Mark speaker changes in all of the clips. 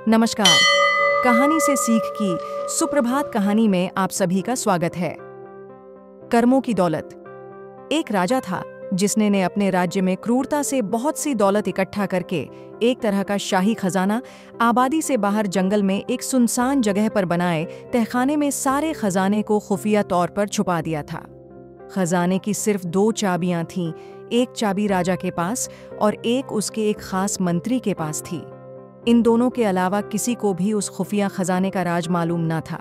Speaker 1: नमस्कार। कहानी से सीख की सुप्रभात कहानी में आप सभी का स्वागत है। कर्मों की दौलत। एक राजा था जिसने ने अपने राज्य में क्रूरता से बहुत सी दौलत इकट्ठा करके एक तरह का शाही खजाना आबादी से बाहर जंगल में एक सुनसान जगह पर बनाए तहखाने में सारे खजाने को खुफिया तौर पर छुपा दिया था। खजाने की सिर्फ 2 चाबियां थीं, एक चाबी राजा के पास और एक उसके एक खास मंत्री के पास थी। इन दोनों के अलावा किसी को भी उस खुफिया खजाने का राज मालूम न था।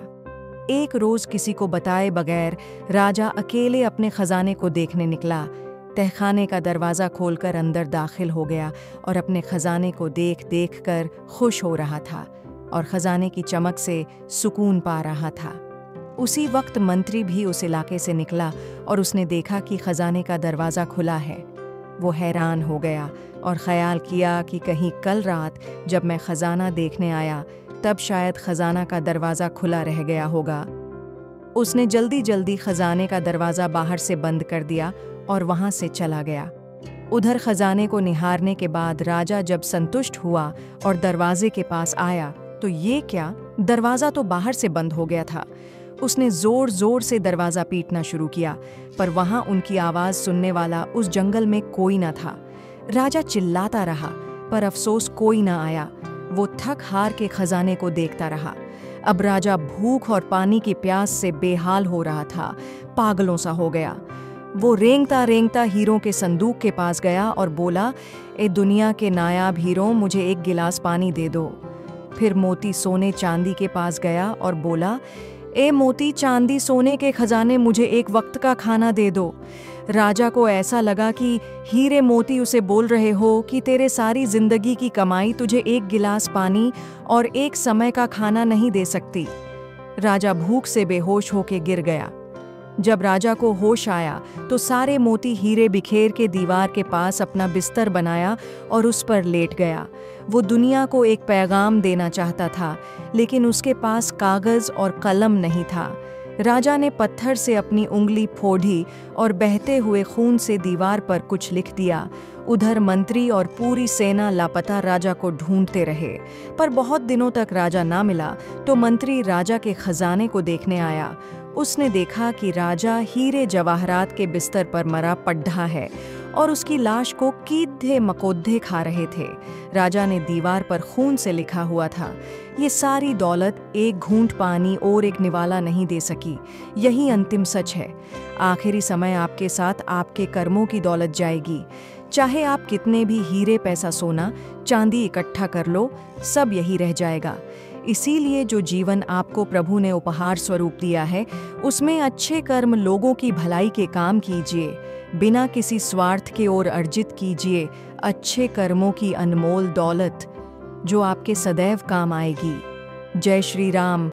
Speaker 1: एक रोज किसी को बताए बगैर राजा अकेले अपने खजाने को देखने निकला। तहखाने का दरवाज़ा खोलकर अंदर दाखिल हो गया और अपने खजाने को देख देख कर खुश हो रहा था और खजाने की चमक से सुकून पा रहा था। उसी वक्त मंत्री भी उस इलाके से निकला और उसने देखा कि खजाने का दरवाज़ा खुला है। वो हैरान हो गया और ख्याल किया कि कहीं कल रात जब मैं खजाना देखने आया तब शायद खजाना का दरवाज़ा खुला रह गया होगा। उसने जल्दी जल्दी खजाने का दरवाज़ा बाहर से बंद कर दिया और वहाँ से चला गया। उधर खजाने को निहारने के बाद राजा जब संतुष्ट हुआ और दरवाजे के पास आया तो ये क्या, दरवाज़ा तो बाहर से बंद हो गया था। उसने जोर जोर से दरवाज़ा पीटना शुरू किया, पर वहाँ उनकी आवाज़ सुनने वाला उस जंगल में कोई न था। राजा चिल्लाता रहा, पर अफसोस कोई न आया। वो थक हार के खजाने को देखता रहा। अब राजा भूख और पानी की प्यास से बेहाल हो रहा था, पागलों सा हो गया। वो रेंगता रेंगता हीरों के संदूक के पास गया और बोला, ए दुनिया के नायाब हीरों, मुझे एक गिलास पानी दे दो। फिर मोती सोने चांदी के पास गया और बोला, ए मोती चांदी सोने के खजाने, मुझे एक वक्त का खाना दे दो। राजा को ऐसा लगा कि हीरे मोती उसे बोल रहे हो कि तेरे सारी जिंदगी की कमाई तुझे एक गिलास पानी और एक समय का खाना नहीं दे सकती। राजा भूख से बेहोश होके गिर गया। जब राजा को होश आया तो सारे मोती हीरे बिखेर के दीवार के पास अपना बिस्तर बनाया और उस पर लेट गया। वो दुनिया को एक पैगाम देना चाहता था, लेकिन उसके पास कागज़ और कलम नहीं था। राजा ने पत्थर से अपनी उंगली फोड़ी और बहते हुए खून से दीवार पर कुछ लिख दिया। उधर मंत्री और पूरी सेना लापता राजा को ढूंढते रहे, पर बहुत दिनों तक राजा ना मिला तो मंत्री राजा के खजाने को देखने आया। उसने देखा कि राजा हीरे जवाहरात के बिस्तर पर मरा पड्ढा है और उसकी लाश को कीधे मकोद्धे खा रहे थे। राजा ने दीवार पर खून से लिखा हुआ था, ये सारी दौलत एक घूंट पानी और एक निवाला नहीं दे सकी। यही अंतिम सच है। आखिरी समय आपके साथ आपके कर्मों की दौलत जाएगी। चाहे आप कितने भी हीरे पैसा सोना चांदी इकट्ठा कर लो, सब यही रह जाएगा। इसीलिए जो जीवन आपको प्रभु ने उपहार स्वरूप दिया है, उसमें अच्छे कर्म, लोगों की भलाई के काम कीजिए। बिना किसी स्वार्थ के ओर अर्जित कीजिए अच्छे कर्मों की अनमोल दौलत, जो आपके सदैव काम आएगी। जय श्री राम।